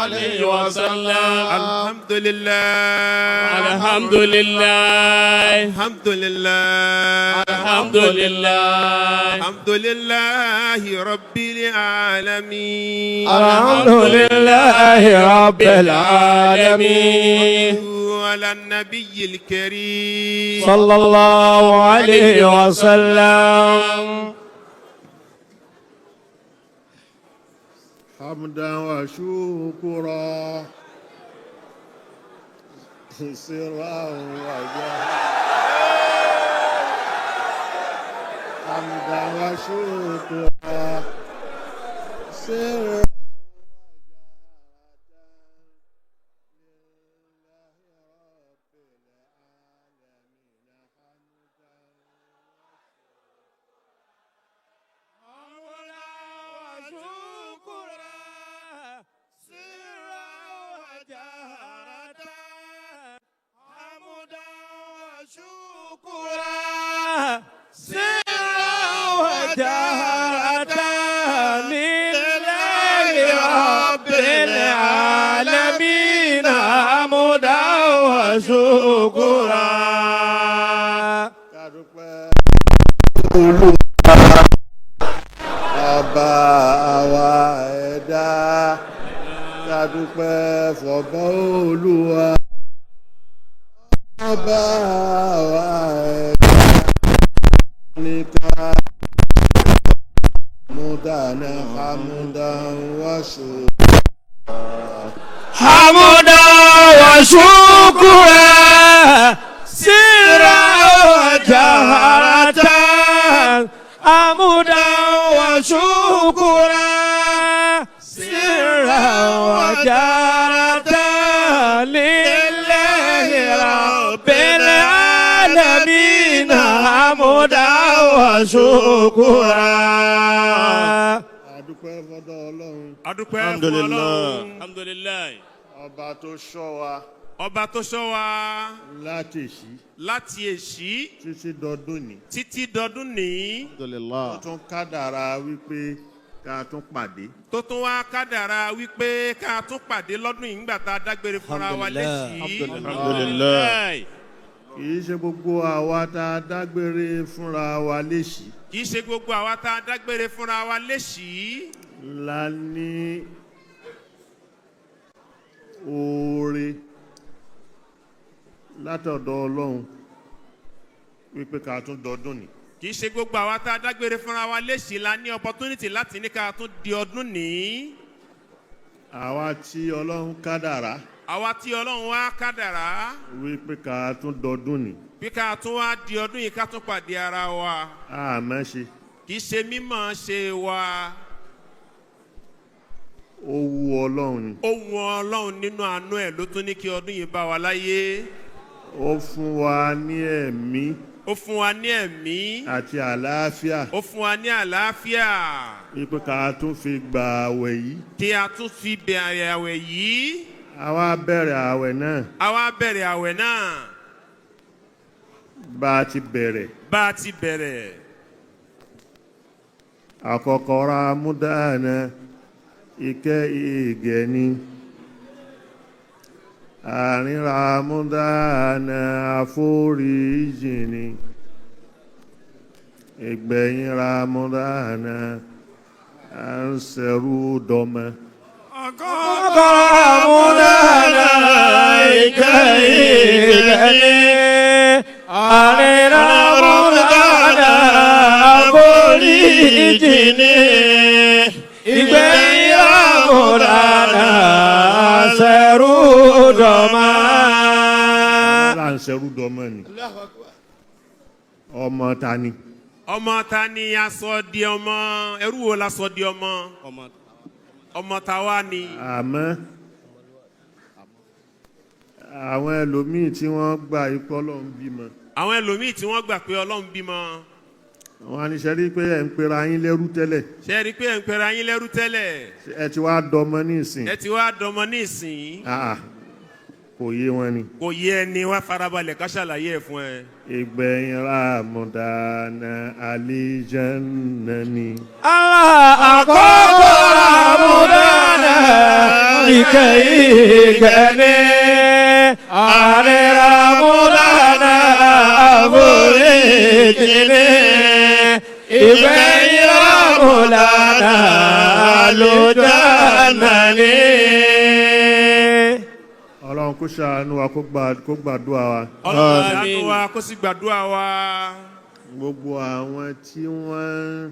عليه وسلم. الحمد لله الحمد لله الحمد لله الحمد لله الحمد لله رب العالمين. الحمد لله رب العالمين. على النبي الكريم صلى الله عليه وسلم. حمدا وشكرا سرا وجهرا حمدا وشكرا سرا ọba àwa ẹ̀dá ká dúpẹ́ fọba Olúwa ọba àwa ẹ̀dá nìkan múdàná hamdan wa shukra حمدا وشكرا سرا وجهرة حمدا وشكرا سرا وجهرة لله رب العالمين حمدا وشكرا. adúpẹ́ fọ́dọ̀ Ọlọ́run adúpẹ́ fún Ọlọ́run. alhamdulillah. ọba tó ṣọ́ wa ọba tó ṣọ́ wa láti èṣí títí dọdún ní dọdún ní. tó tún kádàrá wípé ká tún pàdé tó tún wá kádàrá wípé ká tún pàdé lọ́dún yìí nígbà tá a dágbére fúnra wa léṣìí. alhamdulillah. kì í ṣe gbogbo àwa tá a dágbére fúnra wa léṣìí kì í ṣe gbogbo àwa tá a dágbére fúnra wa léṣìí. la ní oore látọ̀dọ̀ Ọlọ́run wípé ká tún dọdún ní. kì í ṣe gbogbo àwa tá a dágbére fúnra wa léṣìí la ní opportunity láti ní ká tún di ọdún ní. àwa tí Ọlọ́run kádàrá àwa tí Ọlọ́run wá kádàrá wípé ká tún dọdún ní. bí ká tún wá di ọdún yìí ká tún pàdé ara wa. àmọ́ ṣe kì í ṣe mímọ̀ ṣe wa. ó wu Ọlọ́run ni. ó wu Ọlọ́run nínú àánú ẹ̀ ló tún ní kí ọdún yìí bá wa láyé. ó fún wa ní ẹ̀mí ó fún wa ní ẹ̀mí àti àlàáfíà ó fún wa ní àlàáfíà wípé ká tún fi gba àwẹ̀ yìí. tí a tún fi bẹ̀rẹ̀ àwẹ̀ yìí. àwa bẹ̀rẹ̀ àwẹ̀ náà àwa bẹ̀rẹ̀ àwẹ̀ náà bá a ti bẹ̀rẹ̀. àkọ́kọ́ Ramadan ìkẹ́ ìgẹ̀ ni àárín Ramadan àforíjì ni ìgbẹ̀yìn Ramadan à ń ṣẹrú dọmọ. àkọ́kọ́ Ramadan ìkẹ́ ìgẹ̀ ni àárín Ramadan àforíjì ni ìgbẹ̀yìn Ramadan ṣẹrú dọmọ. là ń ṣẹrú dọmọ ni. ọmọ ta ni. ọmọ ta ni a sọ di ọmọ ẹrú wo la sọ di ọmọ ọmọ ta wá ni. àmọ́ àwọn ẹlòmíì tí wọ́n gbà ipò Ọlọ́run bímọ. àwọn ẹlòmíì tí wọ́n gbà pé Ọlọ́run bímọ. wọ́n á ní ṣe rí pé ẹ̀ ń pera yín lẹ́rú tẹ́lẹ̀. ṣe rí pé ẹ̀ ń pera yín lẹ́rú tẹ́lẹ̀. ẹ ti wá dọmọ ní ìsìn. ẹ ti wá dọmọ ní ìsìn. kò yé wọn ni. kò yé ẹni wá farabalẹ̀ ká ṣàlàyé ẹ̀ fún ẹ. ìgbẹ̀yìn Ramadan àlìjánnà ni. àkọ́kọ́ Ramadan ìkẹ́ni ààrẹ Ramadana àforíjì ni ìgbẹ̀yìn Ramadana àlùjánnà ni. Ọlọ́run kó ṣàánú wa kó gbàdúrà wa. Ọlọ́run ṣàánú wa kó sì gbàdúrà wa. Gbogbo àwọn tí wọ́n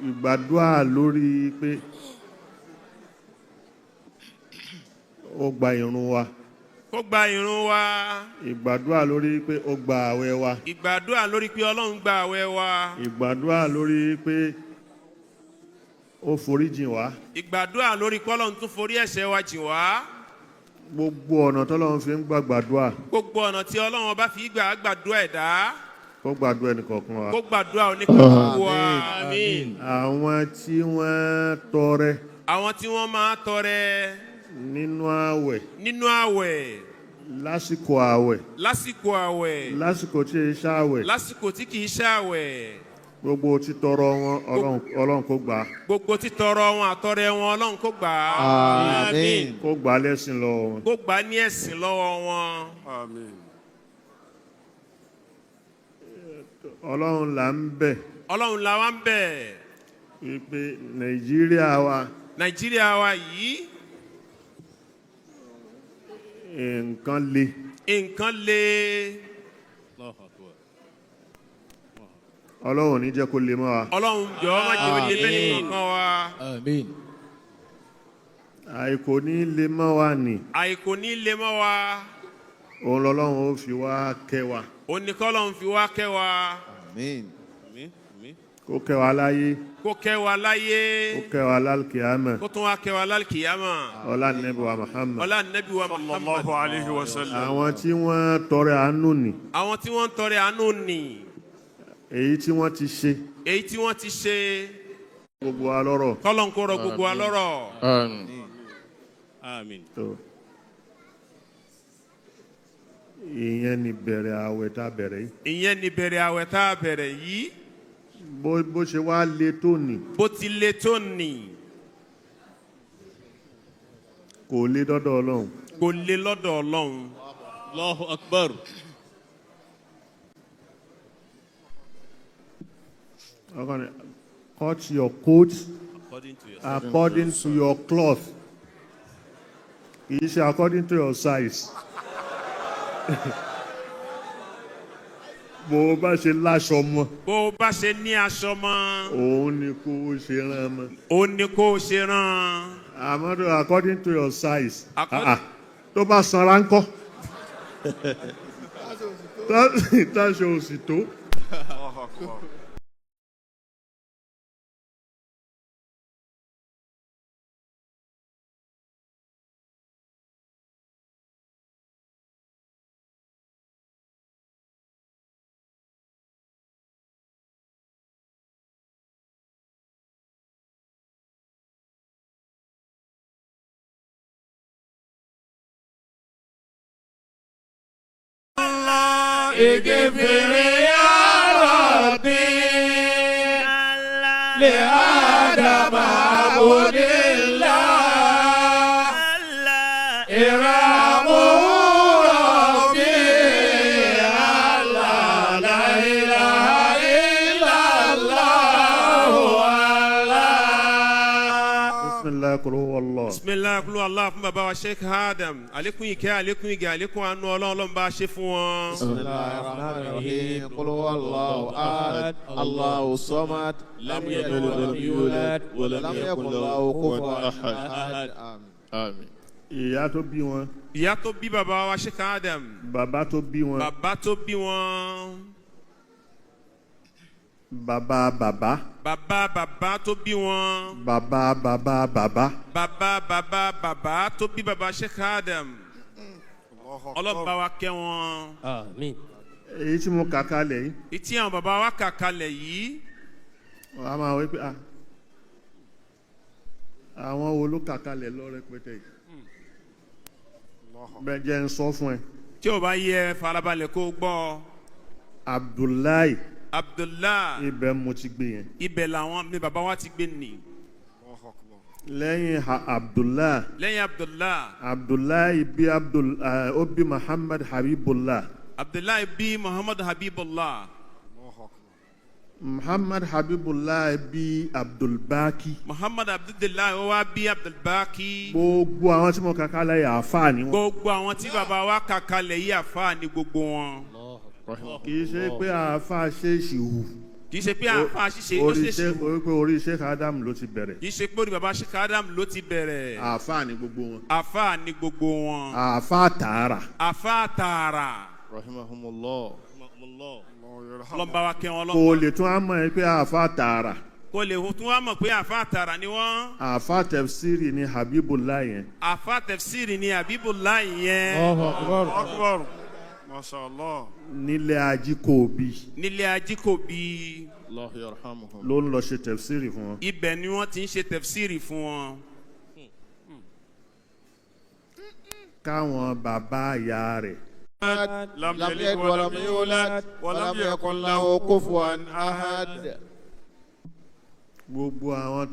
ìgbàdúrà lórí pé ó gba ìrun wa. Kó gba ìrun wa. Ìgbàdúrà lórí pé ó gba àwẹ̀ wa. Ìgbàdúrà lórí pé Ọlọ́run gba àwẹ̀ wa. Ìgbàdúrà lórí pé ó foríjìn wá. Ìgbàdúrà lórí pé Ọlọ́run tún forí ẹ̀ṣẹ̀ wa jìn wá. Gbogbo ọ̀nà tọ́lọ́run fi ń gbàdúrà. Gbogbo ọ̀nà tí Ọlọ́run bá fi gbàdúrà ẹ̀dá. Kó gbàdúrà ẹnìkọ̀ọ̀kan wa. Kó gbàdúrà oníkàlùkù wa. Àmín. Àwọn tí wọ́n tọrẹ. Àwọn tí wọ́n máa tọrẹ. Nínú àwẹ̀. Nínú àwẹ̀. Lásìkò àwẹ̀. Lásìkò àwẹ̀. Lásìkò tí kì í ṣàwẹ̀. Lásìkò tí kì í ṣàwẹ̀. Gbogbo títọrọ wọn Ọlọ́run kó gbà. Gbogbo títọrọ wọn àtọrẹ wọn Ọlọ́run kó gbà. Àmín. Kó gbà lẹ́sìn lọ́wọ́ wọn. Kó gbà ní ẹ̀sìn lọ́wọ́ wọn. Àmín. Ọlọ́run là ń bẹ̀. Ọlọ́run là wá ń bẹ̀. Wípé Nàìjíríà wa. Nàìjíríà wa yìí. Nǹkan le. Nǹkan le. Ọlọ́run ní jẹ́ kó le mọ́ wa. Ọlọ́run jọ̀ọ́ má jẹ́ ó le bẹ́ẹ̀ nìkan wa. Àmín. Àìkò ní le mọ́ wa nì. Àìkò ní le mọ́ wa. Òun lọ́lọ́run ó fi wá kẹ́ wa. Òun ni k'Ọlọ́run fi wá kẹ́ wa. Àmín. Kó kẹ́ wa láyé. Kó kẹ́ wa láyé. Kó kẹ́ wa lálkìyámà. Kó tún wá kẹ́ wa lálkìyámà. Ọlá Ànábì wa Muhammad. Ọlá Ànábì wa Muhammad. Sallallahu alayhi wa sallam. Àwọn tí wọ́n tọrẹ àánú nì. Àwọn tí wọ́n ń tọrẹ àánú nì. Èyí tí wọ́n ti ṣe. Èyí tí wọ́n ti ṣe. Gbogbo wa lọ́rọ̀. K'Ọlọ́run kó rọ̀ gbogbo wa lọ́rọ̀. Àmín. Ìyẹn ni bẹ̀rẹ̀ àwẹ̀ tá a bẹ̀rẹ̀ yìí. Ìyẹn ni bẹ̀rẹ̀ àwẹ̀ tá a bẹ̀rẹ̀ yìí. Bó ṣe wá le tó nì. Bó ti le tó nì. Kò le dọ́dọ̀ Ọlọ́run. Kò le lọ́dọ̀ Ọlọ́run. Allahu akbar. Cut your coat According to your according to your cloth. Kì í ṣe according to your size. Bó o bá ṣe láṣọ mọ́. Bó o bá ṣe ní aṣọ mọ́. Òun ni kó o ṣe rán mọ́. Òun ni kó o ṣe rán. Àmọ́ according to your size. According- Tó bá sanra ńkọ́. Táṣọ òsì tó. اغفر يا ربي لآدم عبد الله إرامه ربي الله لا إله إلا الله بسم الله قل هو الله. Bismillah kúlú Allah fún bàbá wa Sheikh Adam. Àlékún ìkẹ́, àlékún ìgẹ̀, àlékún àánú Ọlọ́run bá ṣe fún wọn. بسم الله الرحمن الرحيم قل هو الله أحد الله الصمد لم يلد ولم يولد ولم يكن له كفوا أحد آمين. Ìyá tó bí wọn. Ìyá tó bí bàbá wa Sheikh Adam. Bàbá tó bí wọn. Bàbá tó bí wọn. Bàbá bàbá. Bàbá bàbá tó bí wọn. Bàbá bàbá bàbá. Bàbá bàbá bàbá tó bí bàbá Sheikh Adam. Ọlọ́run bá wa kẹ́ wọn. آمين. Èyí tí mo kà kalẹ̀ yìí. Ìtí àwọn bàbá wa kà kalẹ̀ yìí. Wọ́n á máa wí pé àwọn wo ló kà kalẹ̀ lọ rẹpẹtẹ yìí. Bẹ́ẹ̀ jẹ́ ń sọ fún ẹ. Tí o bá yẹ farabalẹ̀ kó gbọ́. Abdullahi. Abdullah. Ibẹ̀ mo ti gbé yẹn. Ibẹ̀ làwọn ni bàbá wa ti gbé nì. lẹ́yìn Abdullah. lẹ́yìn Abdullah. Abdullahi bí ó bí Muhammad Habibullah. Abdullahi bí Muhammad Habibullah. Muhammad Habibullah bí Abdulbaki. Muhammad Abdullahi ó wá bí Abdulbaki. gbogbo àwọn tí mo kà kalẹ̀ yìí àfáà ni wọ́n. gbogbo àwọn tí bàbá wa kà kalẹ̀ yìí àfáà ni gbogbo wọn. kì í ṣe pé àfáà ṣe ìṣìwù. kì í ṣe pé àfáà ṣiṣẹ́ ó ṣe ṣìwù. orí pé orí Sheikh Adam ló ti bẹ̀rẹ̀. kì í ṣe pé orí bàbá Sheikh Adam ló ti bẹ̀rẹ̀. àfáà ni gbogbo wọn. àfáà ni gbogbo wọn. àfáà tààrà. àfáà tààrà. rahimahumullah. lọ́nba wa kẹ́ wọn lọ́nba. kò lè tún á mọ̀ ẹ́ pé àfáà tààrà. kò lè tún wá mọ̀ pé àfáà tààrà ni wọ́n. àfáà tafsiri ni Habibullah yẹn. àfáà tafsiri ni Habibullah yẹn. Akbar. Masha Allah. nílẹ̀ Ajíkòbí. nílẹ̀ Ajíkòbí. Allahu yarhamuhum. ló ń lọ ṣe tafsiri fún wọn. ibẹ̀ ni wọ́n ti ń ṣe tafsiri fún wọn. káwọn bàbá ìyá rẹ̀. lam yalid wa lam yulad wa lam yakun lahu kufuwan ahad. gbogbo àwọn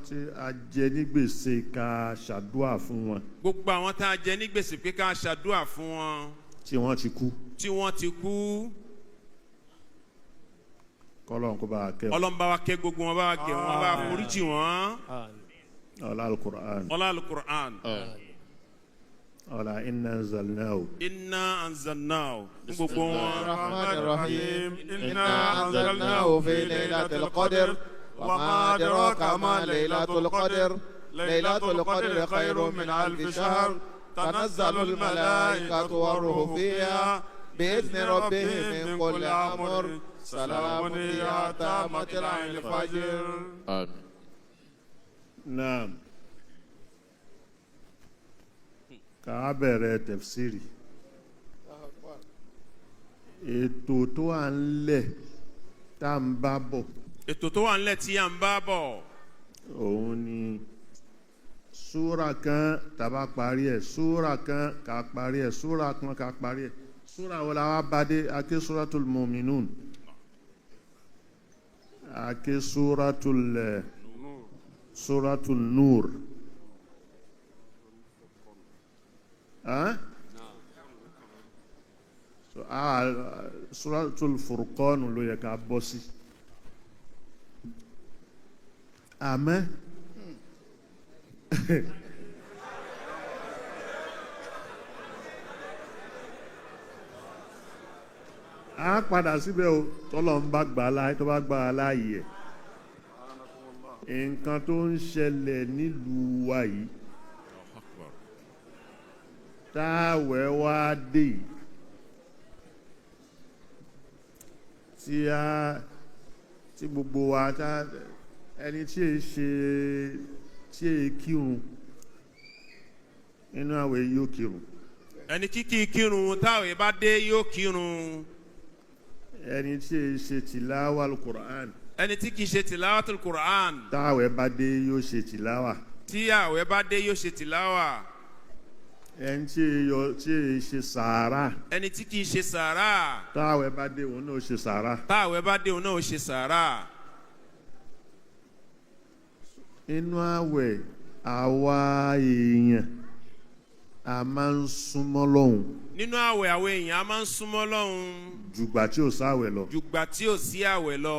tí a jẹ ní gbèsè ká ṣàdúà fún wọn. gbogbo àwọn tá a jẹ ní gbèsè pé ká ṣàdúà fún wọn. tí wọ́n ti kú. tí wọ́n ti kú. kọ́lọ́n kó bá a kẹ́. Ọlọ́run bá wa kẹ́ gbogbo wọn bá wa gẹ̀ wọ́n bá wa foríjì wọ́n. ọlá alukur'an. ọlá alukur'an. ọlá inna anzalnahu. inna anzalnahu. gbogbo wọn. rahman rahim. inna anzalnahu fi laylatil qadr. wa ma adraka ma laylatul qadr. laylatul qadr khayrun min alfi shahr. tanazzalul malaikatu war-ruhu fiha بإذن ربهم من كل أمر سلام هي حتى مطلع الفجر. آمين. نعم. ká bẹ̀rẹ̀ tafsiri. ètò tó wà ńlẹ̀ tá à ń bá bọ̀. ètò tó wà ńlẹ̀ tí à ń bá bọ̀. òun ni súra kan tàbá parí ẹ̀ súra kan ká parí ẹ̀ súra kan ká parí ẹ̀. súra wo la wá bá dé ake suratul mu'minun ake suratul nur suratul furqan ló yẹ ká bọ́ sí àmọ́ a padà síbẹ̀ o tọ́lọ̀ ń bá gbà láàyè tó bá gbà láàyè ẹ̀ nǹkan tó ń ṣẹlẹ̀ nílùú wa yìí táwẹ̀ wá dé tí gbogbo wa ẹni tí èé kírun nínú àwẹ̀ yóò kírun. ẹni kíkì kírun táwẹ̀ bá dé yóò kírun. ẹni tí èé ṣe tìláwà al-Qur'an. ẹni tí kì í ṣe tìláwà al-Qur'an. táwẹ̀ bá dé yóò ṣe tìláwà. tí àwẹ̀ bá dé yóò ṣe tìláwà. ẹni tí èé ṣe sàárà. ẹni tí kì í ṣe sàárà. táwẹ̀ bá dé òun náà ṣe sàárà. táwẹ̀ bá dé òun náà ṣe sàárà. inú àwẹ̀ àwa èèyàn a máa ń súnmọ́ lọ́hùn. nínú àwẹ̀ àwọn èèyàn a máa ń súnmọ́ lọ́hùn. jùgbà tí ò sáwẹ̀ lọ. jùgbà tí ò sí àwẹ̀ lọ.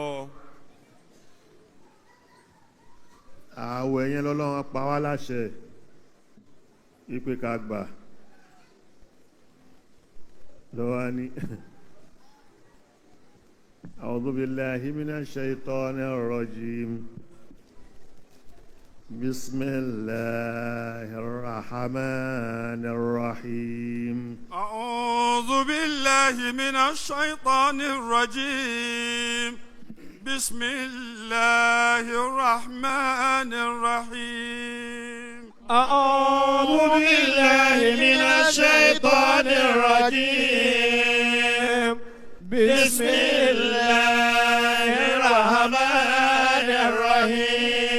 àwẹ̀ yẹn lọ́lọ́run pa wá láṣẹ ìpè ká gbà lọ́wọ́ ní a'udhu billahi minash shaitanir rajim. بسم الله الرحمن الرحيم. أعوذ بالله من الشيطان الرجيم. بسم الله الرحمن الرحيم. أعوذ بالله من الشيطان الرجيم. بسم الله الرحمن الرحيم.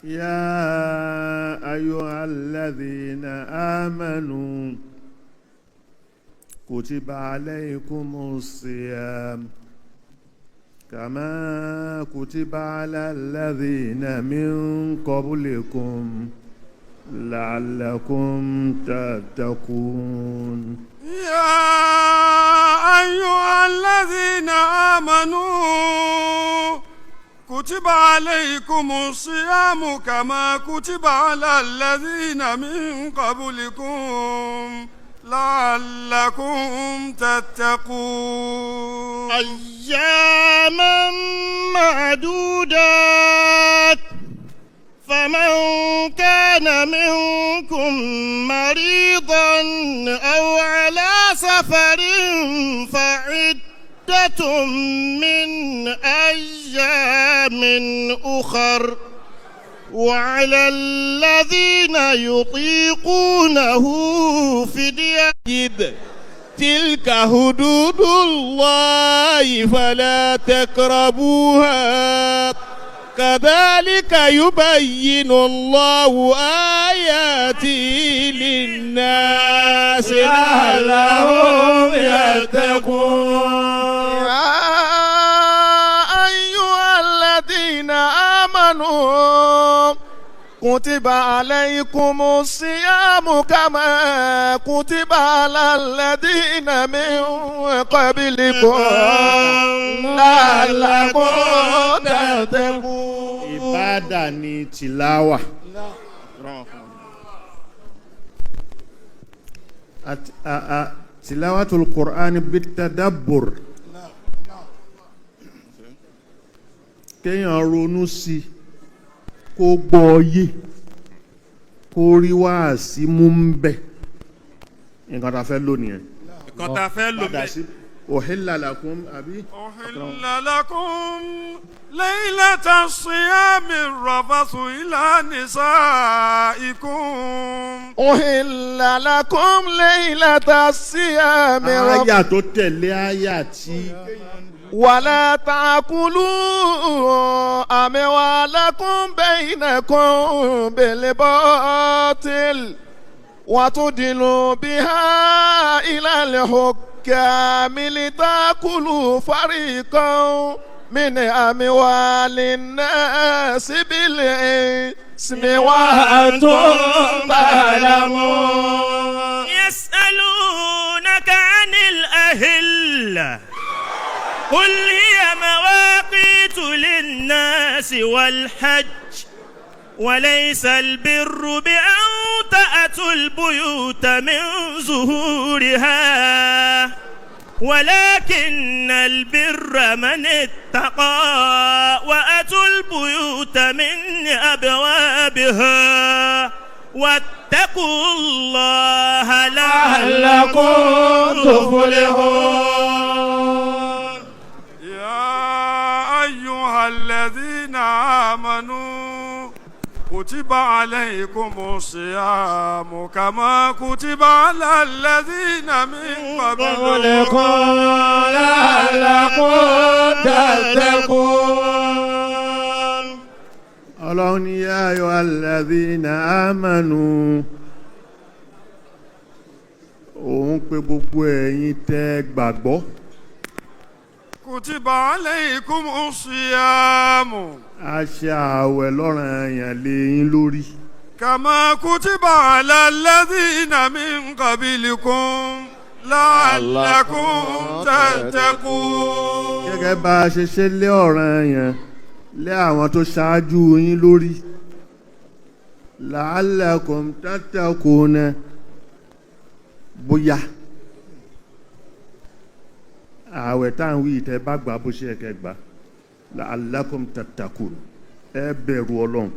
يا أيها الذين آمنوا كتب عليكم الصيام كما كتب على الذين من قبلكم لعلكم تتقون يا أيها الذين آمنوا كتب عليكم الصيام كما كتب على الذين من قبلكم لعلكم تتقون أياما معدودات فمن كان منكم مريضا أو على سفر فعدة من أيام أخر وعلى الذين يطيقونه فدية تلك حدود الله فلا تقربوها كذلك يبين الله آياته للناس لعلهم يتقون يا أيها الذين آمنوا كتب عليكم الصيام كما كتب على الذين من قبلكم لعلكم تتقون. ìbádà ni tìláwà tìláwàtul Qur'an bitadabbur kéèyàn ronú sí kó gbọ́ yé kó rí wáàsí mú ń bẹ̀ nǹkan tá a fẹ́ lò nìyẹn. nǹkan tá a fẹ́ lò bẹ́ẹ̀. uhilla lakum àbí. uhilla lakum laylata siyami rafathu ila nisaikum. uhilla lakum laylata siyami rafathu. àyà tó tẹ̀lé àyà tí. ولا تأكلوا أموالكم بينكم بالباطل وتدلوا بها إلى الحكام لتأكلوا فريقا من أموال الناس بالإثم وأنتم تعلمون. يسألونك عن الأهلة قل هي مواقيت للناس والحج وليس البر بأن تأتوا البيوت من ظهورها ولكن البر من اتقى وأتوا البيوت من أبوابها واتقوا الله لعلكم تفلحون. أيها الذين آمنوا كتب عليكم الصيام كما كتب على الذين من قبلكم لعلكم تتقون. Ọlọ́run ní yā ayyuhalladhīna āmanū òun pè gbogbo ẹ̀yin tẹ́ gbàgbọ́. كتب عليكم الصيام a ṣe ààwẹ̀ lọ́ranyàn lé yín lórí. كما كتب على الذين من قبلكم لعلكم تتقون. gẹ́gẹ́ bá a ṣe ṣe lé ọ̀ranyàn lé àwọn tó ṣáájú yín lórí. la'allakum tattaqūna bóyá ààwẹ̀ tá à ń wí ìtẹ́ bá gbà bó ṣe ẹ̀kẹ́ gbà la'allakum tattaqun ẹ bẹ̀rù ọlọ́run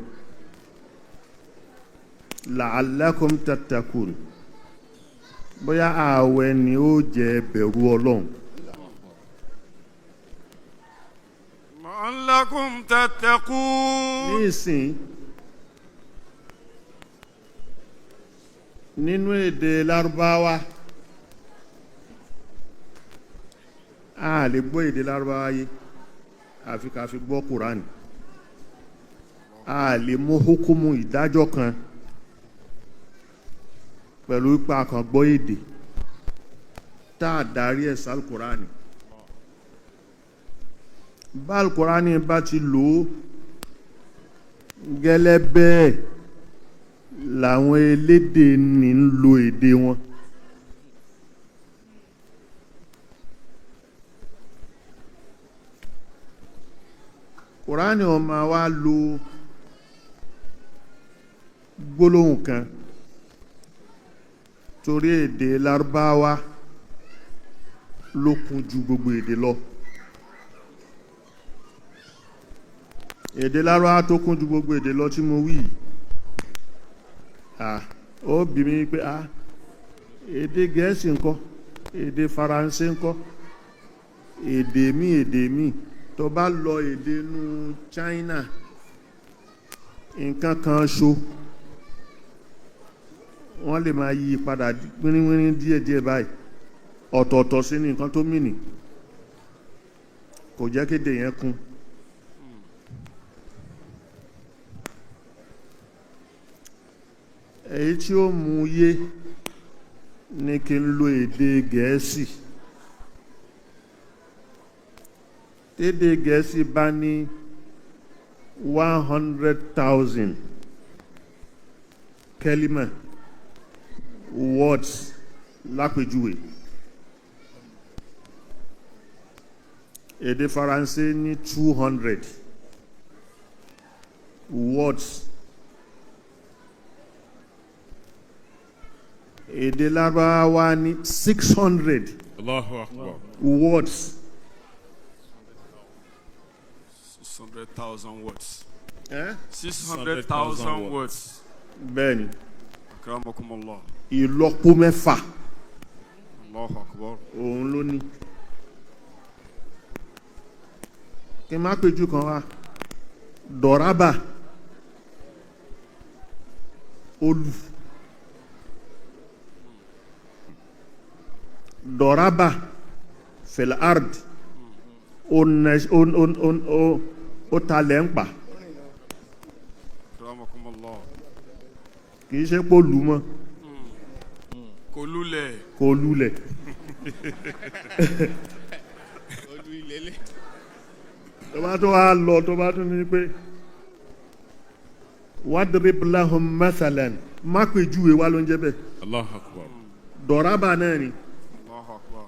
la'allakum tattaqun bóyá ààwẹ̀ ni ó jẹ́ bẹ̀rù ọlọ́run. la'allakum tattaqun. ní ìsìn nínú èdè Lárúbáwá a lè gbọ́ èdè Lárúbáwá yé àfi ká fi gbọ́ Kùránì a lè mú hukumu ìdájọ́ kan pẹ̀lú ipa kan gbọ́ èdè tá a darí ẹ̀ sálù Kùránì bá Al-Qur'ani bá ti lò ó gẹ́lẹ́ bẹ́ẹ̀ làwọn elédè ní ń lo èdè wọn. Qur'ani ó máa wá lo gbólóhùn kan torí èdè Lárúbáwá ló kún ju gbogbo èdè lọ. Èdè Lárúbáwá tó kún ju gbogbo èdè lọ tí mo wí ó bí mi pé èdè Gẹ̀ẹ́sì ńkọ́, èdè Faransé ńkọ́, èdè míì tó bá lọ èdè inú China nǹkan kan ṣo wọ́n lè máa yí padà wíríwírí díẹ̀díẹ̀ báyìí ọ̀tọ̀ọ̀tọ̀ sí ní nǹkan tó mìnì kò jẹ́ kéde yẹn kún. Èyí tí ó mú yé ní kí n lo èdè Gẹ̀ẹ́sì. Tédè Gẹ̀ẹ́sì bá ní 100,000 kẹ́límà words lápèjúwe, èdè Faransé ní 200 words, èdè Lárúbáwá ní 600 Allahu Akbar. words. 600,000 words. 600,000 words. Bẹ́ẹ̀ni, Akramakumullah. ìlọ́po mẹ́fà Allahu Akbar. òun ló ní. Kí n má péjú kan wá, dọ̀rábà olù, dọ̀rábà fil ard ó talẹ̀ ń pa. Akramakumullah. Kìí ṣe pò lù mọ́, Kò lulẹ̀. kò lulẹ̀. Tó bá tó wá lọ tó bá tún ní pé wadrib lahum mathalan, má péjúwe wá ló ń jẹ́ bẹ́ẹ̀. Allahu Akbar. Dọ̀rábà náà ni. Allahu Akbar.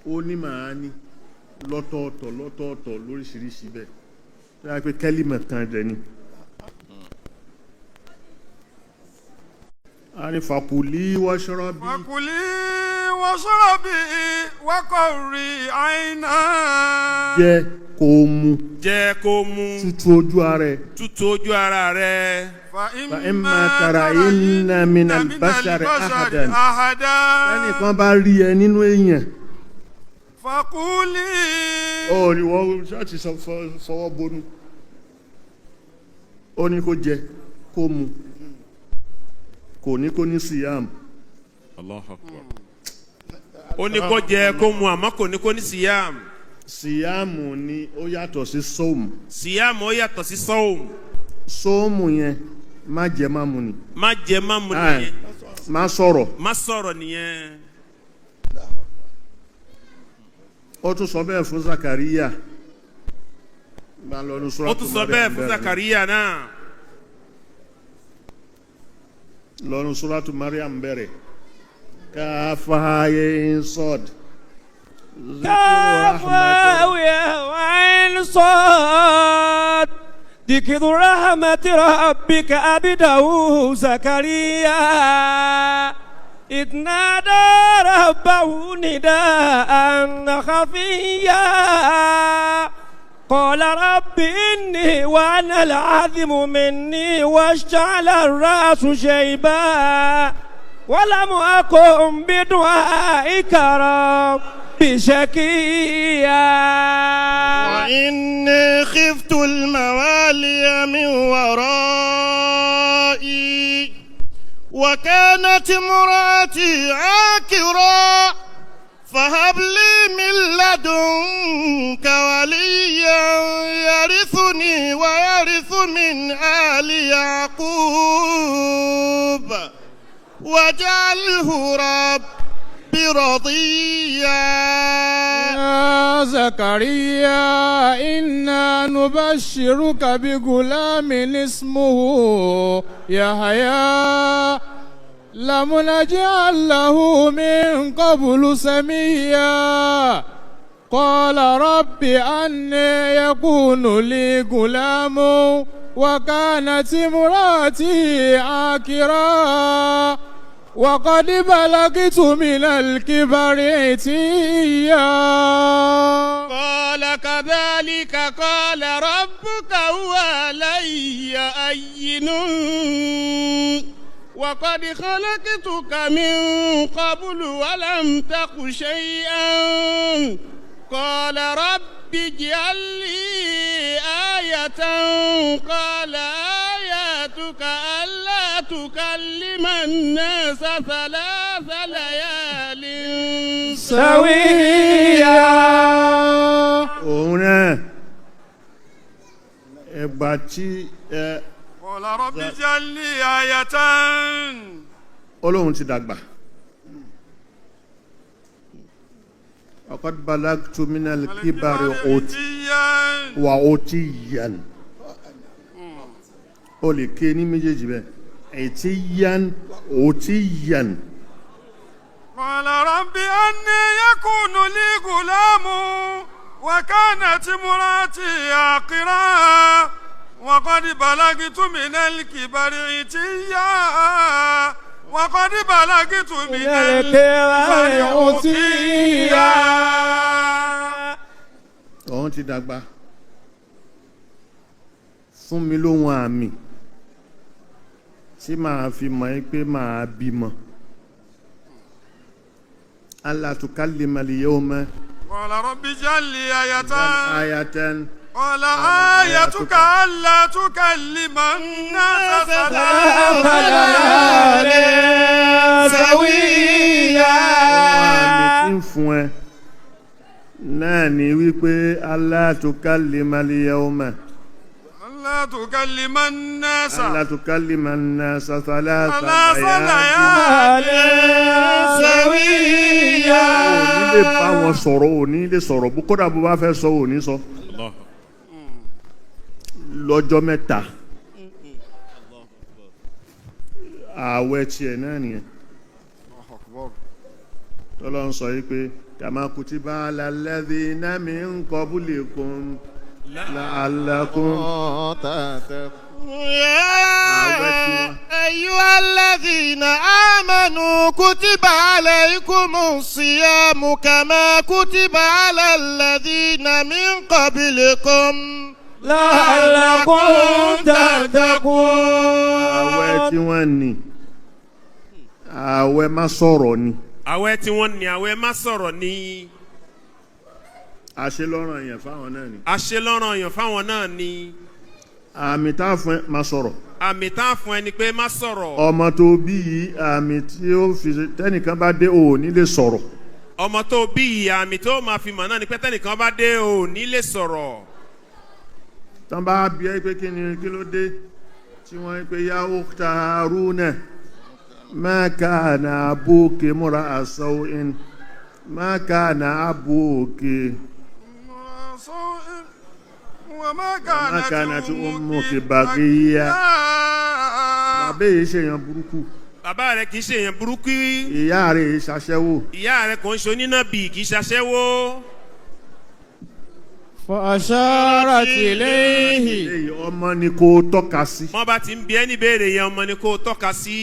Ó ní màá ní lọ́tọ̀ọ̀tọ̀ lóríṣiríṣi bẹ́ẹ̀. Tó yà pé kẹ́límà kan jẹ ni. A ní fakuli washrabi. Fakuli washrabi wa qarri ayna. Jẹ́ kó mu. Jẹ́ kó mu. Tutù ojú ara ẹ̀. Tutù ojú ara rẹ̀. Fa imma tarayinna min al-bashari ahadan. Ẹnìkan bá rí ẹ nínú èèyàn. Fakuli. Ó ní wọ́n ṣáàtì fọwọ́ bonú. Ó ní kó jẹ kó mu. Kò ní kó ní siyam. Allahu Akbar. Ó ní kó jẹ kó mu àmọ́ kò ní kó ní siyam. Siyamu ni ó yàtọ̀ sí sọ́ọ̀mù. Siyam ó yàtọ̀ sí sọ́ọ̀mù. Sọ́ọ̀mù yẹn má jẹ má mu ni. Má jẹ má mu nìyẹn. Má sọ̀rọ̀. Má sọ̀rọ̀ nìyẹn. Ó tún sọ bẹ́ẹ̀ fún Zakariya. Ó tún sọ bẹ́ẹ̀ fún Zakariya náà. Lọ́nu Suratu Maryam bẹ̀rẹ̀. Káfáyé sọ́d. كافية وعين صاد ذكر رحمة ربك عبده زكريا إذ نادى ربه نداء خفيا قال رب إني وأنا العظم مني واشتعل الرأس شيبا ولم أكن بدعائك رب شقيا وإني خفت الموالي من ورائي وكانت امرأتي عاقرا فهب لي من لدنك وليا يرثني ويرث من آل يعقوب واجعله ربي رضيا. يا زكريا إنا نبشرك بغلام اسمه يحيى لم نجعل له من قبل سميا قال رب أني يكون لي غلام وكانت امرأتي عاقرا وقد بلغت من الكبر عتيا. قال كذلك قال ربك هو علي هين وقد خلقتك من قبل ولم تك شيئا قال رب اجعل لي آية قال آياتك ألا تكلم الناس 3 ليال سويا. òun náà ẹgbà tí قال رب اجعل لي آية Ọlọ́hun ti dàgbà وقد بلغت من الكبر وعتيا ó lè ké ní méjèèjì bẹ́ẹ̀ عتيا عتيا. قال رب أني يكون لي غلام وكانت امرأتي عاقرا وقد بلغت من الكبر عتيا وقد بلغت من الكبر عتيا. òun ti dàgbà fún mi lóhun àmì tí màá fi mọ̀ ẹ́ pé màá bímọ. ألا تكلم اليوم قال رب اجعل لي آية قال آيتك ألا تكلم الناس 3 ليال سويا. àmì tí ń fún ẹ náà ni wípé ألا تكلم اليوم ألا تكلم الناس ألا تكلم الناس 3 ليال سويا. ò ní lè bá wọn sọ̀rọ̀ ò ní lè sọ̀rọ̀ bó kódà bó bá fẹ́ sọ ò ní sọ lọ́jọ́ mẹ́ta. ààwẹ̀ tiẹ̀ náà nìyẹn tọ́lọ́ ń sọ yí pé kama kutiba ala alladhina min qablikum la'allakum يا أيها الذين آمنوا كتب عليكم الصيام كما كتب على الذين من قبلكم لعلكم تتقون. ààwẹ̀ tí wọ́n ní ààwẹ̀ má sọ̀rọ̀ ni. àwẹ̀ tí wọ́n ní àwẹ̀ má sọ̀rọ̀ ni. àṣelọ́ranyàn fáwọn náà ni. àṣelọ́ranyàn fáwọn náà ni. àmì tá a fún ẹ má sọ̀rọ̀. àmì tá a fún ẹ ni pé má sọ̀rọ̀. ọmọ tó bí yìí àmì tí ó fi tẹ́nìkan bá dé ò ní lè sọ̀rọ̀. ọmọ tó bí yìí àmì tó máa fi mọ̀ náà ni pé tẹ́nìkan bá dé ò ní lè sọ̀rọ̀. tán bá bí ẹ pé kí ló dé tí wọ́n pé ya ukhta Haruna ma kana abuki mura'a sawin ma kana abuki وما كانت أمك بغيا. bàbá yìí ṣèyàn burúkú. bàbá rẹ kì í ṣe èèyàn burúkú. ìyá rẹ ṣaṣẹ́wó. ìyá rẹ kò ń ṣe onínàbì kì í ṣaṣẹ́wó. فأشارت إليه. ọmọ ni kò tọ́ka sí. wọ́n bá ti ń bi ẹ́ ní béèrè yẹn ọmọ ni kò tọ́ka sí.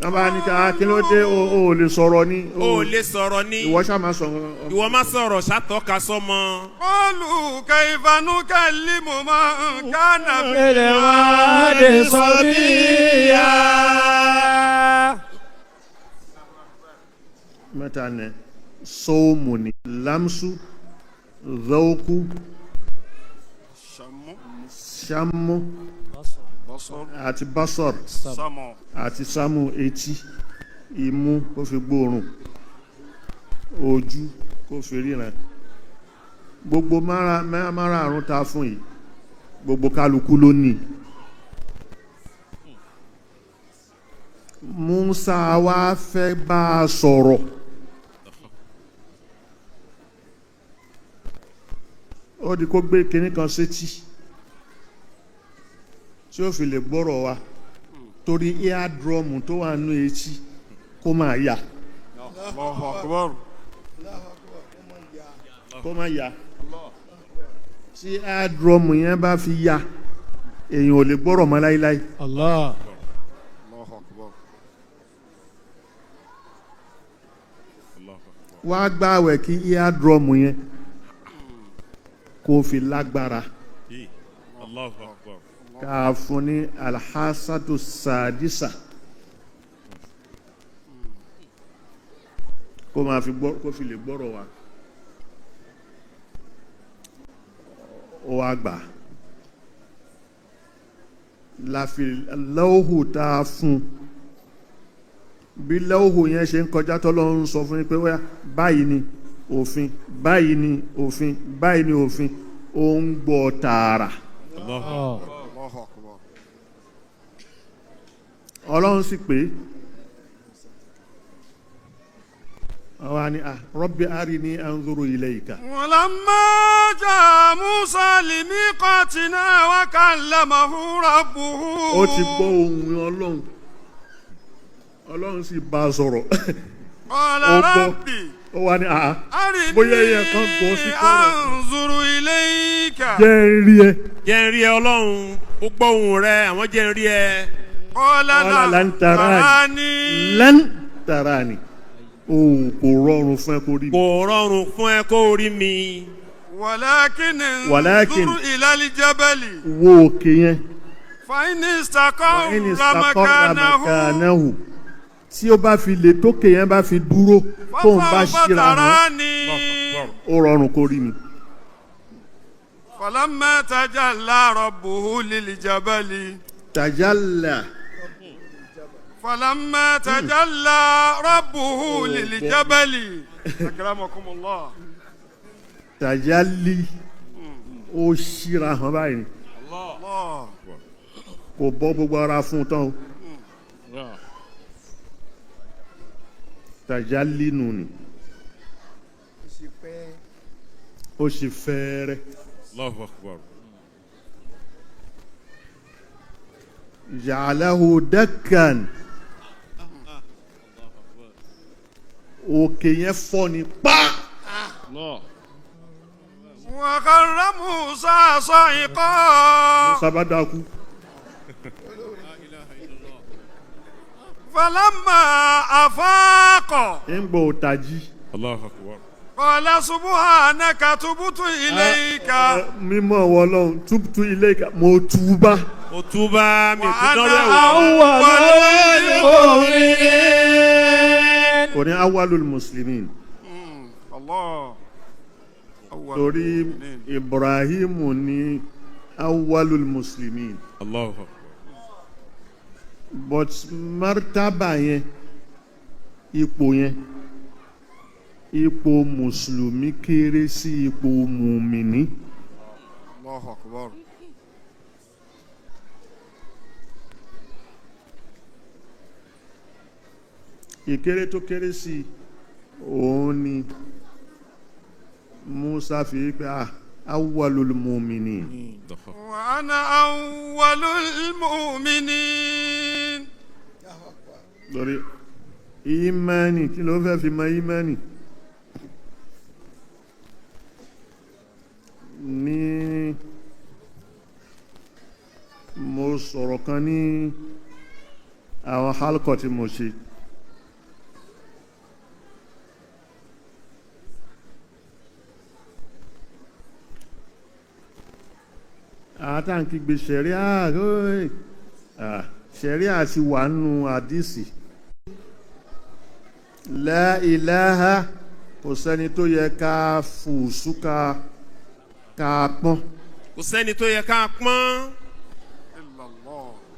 wọ́n bá ní ká kí ló dé o lè sọ̀rọ̀ ni. o lè sọ̀rọ̀ ni. ìwọ ṣá máa sọ̀rọ̀. ìwọ má sọ̀rọ̀ ṣàtọ́ka sọ́mọ. قالوا كيف نكلم من كان في المهد صبيا. mẹ́ta ni sọ́ọ̀mù ni lamsu zauku ṣámú àti basor àti sámú etí imú kó fi gbóòrùn ojú kó fi ríran gbogbo márààrún ta fún yìí gbogbo kálukú ló ní Musa wá fẹ́ bá a sọ̀rọ̀ ó di kó gbé kinní kan sétí tí ó fi lè gbọ́rọ̀ wa torí eardrum tó wà nú etí kó máa yà Allahu Akbar. kó máa yà tí eardrum yẹn bá fi yà èyàn ò lè gbọ́rọ̀ mọ́ láíláí. Allah. Allahu Akbar. wá gbààwẹ̀ kí eardrum yẹn kó fi lágbára ká fún ní alhassatu sadisa kó máa fi gbọ́ kó fi lè gbọ́rọ̀ wa ó wá gbà láfi lọ́hù tá a fún bí lọ́hù yẹn ṣe ń kọjá tọ́lọ́run sọ fún yín pé wáyà báyìí ni òfin báyìí ni òfin báyìí ni òfin ó ń gbọ́ tààrà. Allahu Akbar. ọlọ́run sì pé àwa ni Rabbi arini anzuru ilayka. ولما جاء موسى لميقاتنا وكلمه ربه. ó ti gbọ́ ohùn ọlọ́run sì bá a sọ̀rọ̀. قال ó gbọ́ ربي ó wá ní أرني bóyá èèyàn kan gbọ́ sí kọ́rọ̀. أنظر إليك. jẹ́ ń rí ẹ. jẹ́ ń rí ẹ ọlọ́run ó gbọ́ ohùn rẹ àwọn jẹ́ ń rí ẹ. قال lan tarani lan tarani o kò rọrùn fún ẹ kó rí mi. kò rọrùn fún ẹ kó rí mi. ولكن ولكن انظر إلى الجبل wo òkè yẹn. فإن استقر wa in istaqarra مكانه makanahu tí ó bá fi lè tókè yẹn bá fi dúró tó ń bá فسوف ṣíra hàn تراني. ó rọrùn kó rí mi. فلما تجلى ربه للجبل tajalla فلما تجلى ربه للجبل أكرمكم الله. tajalli ó ṣíra hàn báyìí ni الله kò bọ́ gbogbo ara fún un tán o. tajalli nù ni ó sì fẹ́ẹ́rẹ́. Allahu Akbar. ja'alahu dakkan òkè yẹn fọ́ ni pa. وخر موسى صعقا. sábà dákú. فلما أفاق ń gbọ́ òtají. Allahu Akbar. قال سبحانك تبت إليك mímọ́ wọ Ọlọ́run túbútú ilé ìka mo túbá. ó túbá mi kú وأنا dánwò ẹ̀wò. أول المؤمنين. kò ní awalul muslimin الله أول torí المؤمنين. Ibrahimu ní awalul muslimin Allahu Akbar. but martaba yẹn ipò yẹn ipò mùsùlùmí kéré sí ipò mùmìnì. الله أكبر. ìkéré tó kéré sí òun ni Musa fi pé awwalul mu'minin. وأنا أول المؤمنين. lórí ìmánì kí ló fẹ́ fi mọ ìmánì ní mo sọ̀rọ̀ kan ní àwọn halkọ̀ tí mo ṣe àtàǹkì gbé ṣẹ̀ríà ṣẹ̀ríà ti wà nù àdìsí la ilaha kò sẹ́ni tó yẹ ká fùsúká ká pọ́n kò sẹ́ni tó yẹ ká pọ́n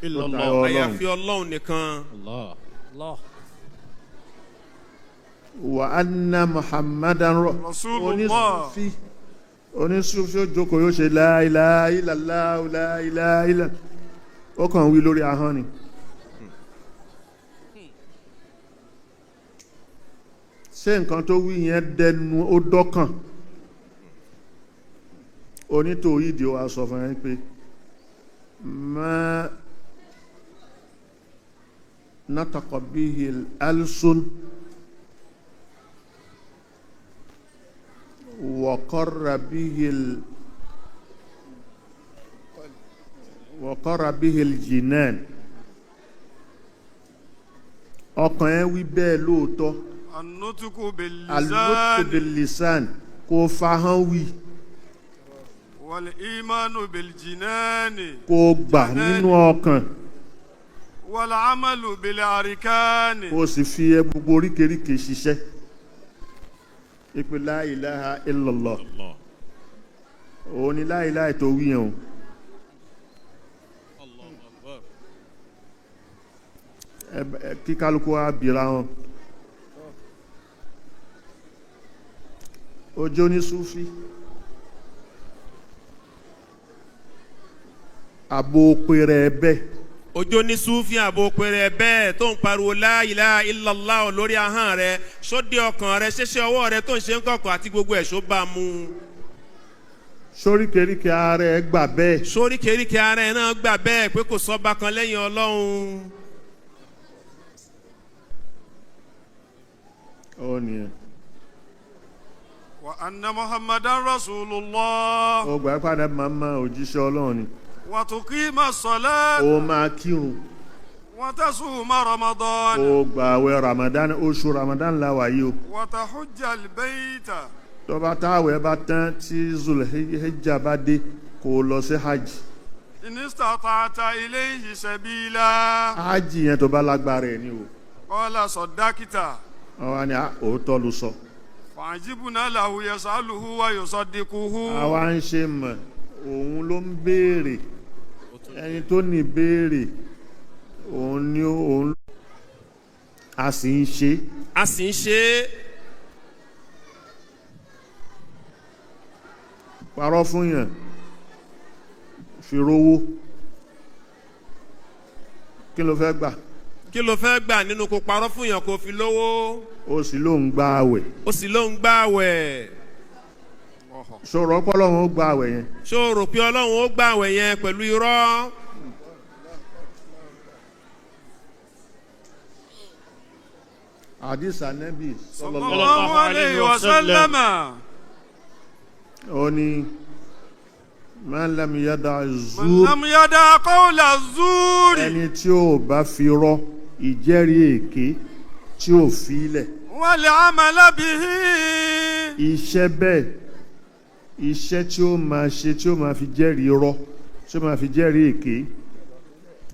إلا الله. àyàfi ọlọ́run nìkan. wa anna muhammadan Rasulullah. onísúfí ó jókòó yóò ṣe la ilaha illallah la ilaha illallah ó kàn wí lórí ahọ́n ni ṣé nǹkan tó wí yẹn dẹnu ó dọ́kàn onítòyídìí wa sọ fún yẹn pé ma nataqa bihi al-alsun wa qarra bihi al-jinan ọkàn ẹ wí bẹ́ẹ̀ lóòótọ́ النطق al-nutqu bil-lisan kó fahán wí والإيمان بالجنان kó gbà nínú ọkàn والعمل بالأركان kó sì fi ẹ gbogbo oríkèéríkèé ṣiṣẹ́ ìpè la ilaha illallah òun ni la ilaha tó wí yẹn o kí kálukú wa bìíra wọn ojú ní súfí àbò pèrè ẹ̀bẹ̀ ojú ní súfì àbò pèrè ẹ̀bẹ̀ tó ń pariwo la ilaha illallah lórí ahọ́n rẹ sóde ọkàn rẹ ṣẹṣẹ ọwọ́ rẹ tó ń ṣe ń kọ̀kọ̀ àti gbogbo ẹ̀ ṣó bá mu. sóríkèéríkèé ara ẹ gbà bẹ́ẹ̀ sóríkèéríkèé ara ẹ náà gbà bẹ́ẹ̀ pé kò sọ́ba kan lẹ́yìn Ọlọ́run. ó nìyẹn. وأن محمدا رسول الله ó gbà padà màmá òjíṣẹ́ Ọlọ́run ni. وتقيم الصلاة ó máa kírun. وتصوم رمضان ó gbààwẹ̀ Ramadan oṣù Ramadan la wà yìí o. وتحج البيت tó bá táwẹ̀ bá tán tí Zulhijja bá dé kó lọ sí hajj. إن استطعت إليه سبيلا hajj yẹn tó bá lágbára ẹ̀ ni o. قال صدقت àwa ni òótọ́ ló sọ. فعجبنا له يسأله ويصدقه àwa ń ṣe mọ̀ òun ló ń béèrè ẹni tó ní béèrè òun ni òun a sì ń ṣe. a sì ń ṣe é. parọ́ fún yàn fi rówó kí ló fẹ́ gbà. kí ló fẹ́ gbà nínú kó parọ́ fún yàn kó fi lówó. ó sì ló ń gba àwẹ̀. ó sì ló ń gbà àwẹ̀. sọ̀rọ̀ ọpọlọ́run ó gba àwẹ̀ yẹn. ṣó o rò pé Ọlọ́run ó gbà àwẹ̀ yẹn pẹ̀lú irọ́. hadith Ànábì sallallahu alayhi wa sallam ó ní man lam yada zur من لم يدع قول الزور ẹni tí ó bá fi rọ́ ìjẹ́rìí èké tí ó fi lẹ̀. والعمل به iṣẹ́ bẹ́ẹ̀ iṣẹ́ tí ó máa ṣe tí ó máa fi jẹ́rìí rọ́ tí ó máa fi jẹ́rìí èké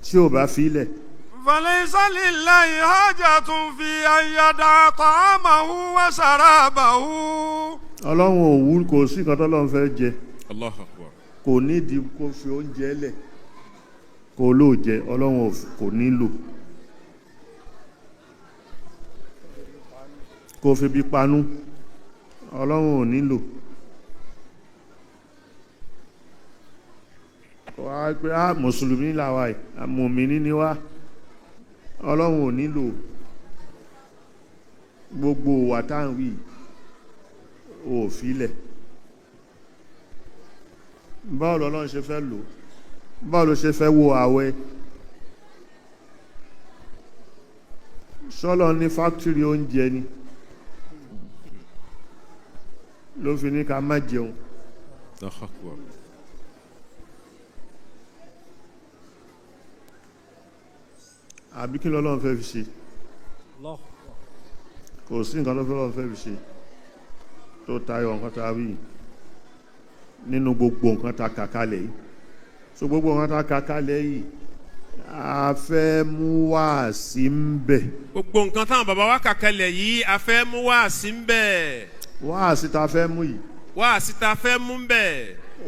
tí ó bá fi lẹ̀. فليس لله حاجة في أن يدع طعامه وشرابه ọlọ́run ò wú kò sí nǹkan tọ́lọ́run fẹ́ jẹ Allahu Akbar. kò nídìí kó fi oúnjẹ lẹ̀ kó ló jẹ ọlọ́run kò nílò kó fi bí panú ọlọ́run ò nílò wá pé mùsùlùmí làwa yìí mùmíní ni wá ọlọ́run ò nílò gbogbo wà táwọn wí ò fílẹ̀ báwo lọ́lọ́run ṣe fẹ́ lò báwo ló ṣe fẹ́ wo àwẹ̀ sọ́lọ́ ní fáktírì oúnjẹ ni ló fi ní ká má jẹun àbí kí lọ́lọ́run fẹ́ fi ṣe kò sí nǹkan lọ́lọ́run fẹ́ fi ṣe tó tayọ nǹkan tá a wí nínú gbogbo nǹkan tá a kà kalẹ̀ yìí so gbogbo nǹkan tá a kà kalẹ̀ yìí a fẹ́ mú wáàsí ń bẹ̀. gbogbo nǹkan táwọn bàbá wa kà kalẹ̀ yìí a fẹ́ mú wáàsí ń bẹ̀. wáàsí tá a fẹ́ mú yìí. wáàsí tá a fẹ́ mú ń bẹ̀.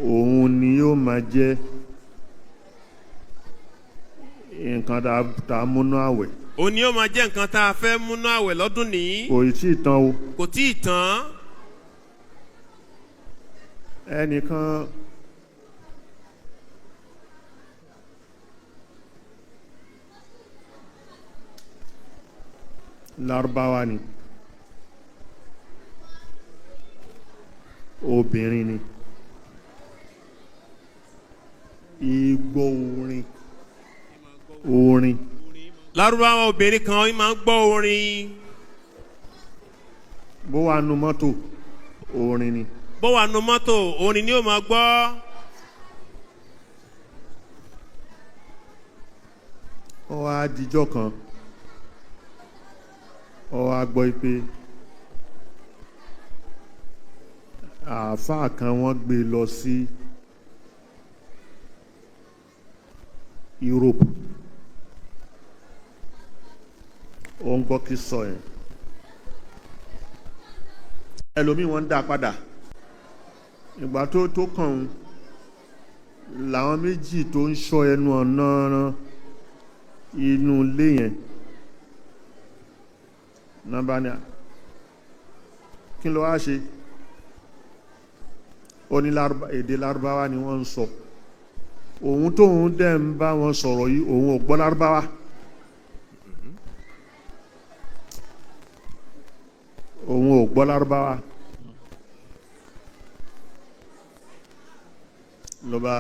òun ni yóò máa jẹ́ nǹkan tá a múnú àwẹ̀. òun ni yóò máa jẹ́ nǹkan tá a fẹ́ múnú àwẹ̀ lọ́dún nìyí. kò tí ì tán o. kò tí ì tán. ẹnìkan Lárúbáwá ni obìnrin ni igbó orin lárúbáwá obìnrin kan yìí máa ń gbọ́ orin. bó wà nù mọ́tò orin ni. bó wà nù mọ́tò orin ni ó máa gbọ́. ó wá dijọ́ kan ó wá gbọ́ pé àáfàá kan wọ́n gbé lọ sí Europe ó ń gbọ́ kí sọ yẹn ẹlòmíì wọ́n ń dá padà ìgbà tó kàn ń làwọn méjì tó ń ṣọ́ ẹnu ọ̀nà inú ilé yẹn nọ́mbà ní kí ló wá ṣe ó ní èdè lárúbáwá ni wọ́n ń sọ òun tóun dẹ̀ ń bá wọn sọ̀rọ̀ yìí òun ò gbọ́ lárúbáwá òun ò gbọ́ lárúbáwá ló bá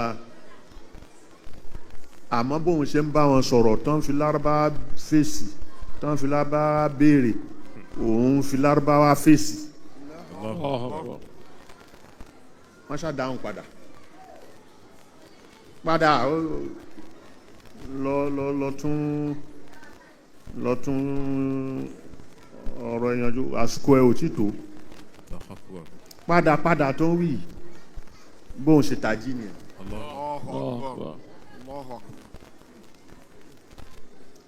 àmọ́ bóun ṣe ń bá wọn sọ̀rọ̀ tán fi lárúbáwá fèsì tán fi lárúbáwá béèrè òun fi lárúbáwá fèsì wọ́n ṣàdáhùn padà lọ tún ọ̀rọ̀ ìyànjú àsìkò ẹ̀ ò tí tó padà tó ń wí bóun ṣe tají ni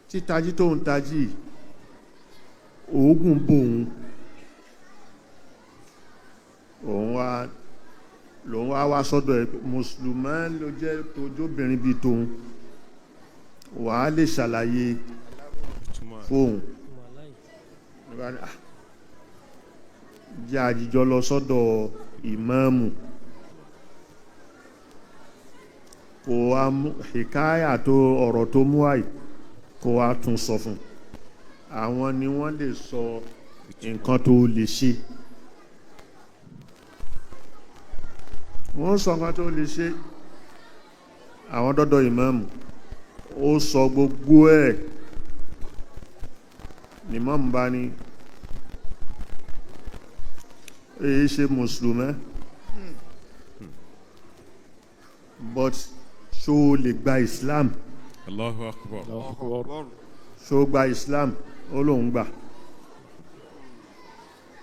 títají tó ń tají òógùn bóun lòun wá sọ́dọ̀ ẹ̀ mùsùlùmí ló jẹ́ tójóbìnrin bíi tóun wàá lè ṣàlàyé fóun jẹ́ àjíjọ lọ sọ́dọ̀ ìmáàmù kò wá hìkáyà tó ọ̀rọ̀ tó mú àì kò wá tún sọ fún àwọn ni wọ́n lè sọ nǹkan tó lè ṣe wọ́n sọ nǹkan tó lè ṣe àwọn dọ́dọ̀ ìmáàmù ó sọ gbogbo ẹ̀ ni ìmáàmù bá ní èyí ṣe mùsùlùmí but ṣó lè gba Islam Allahu Akbar ṣó gba Islam ó lóun gbà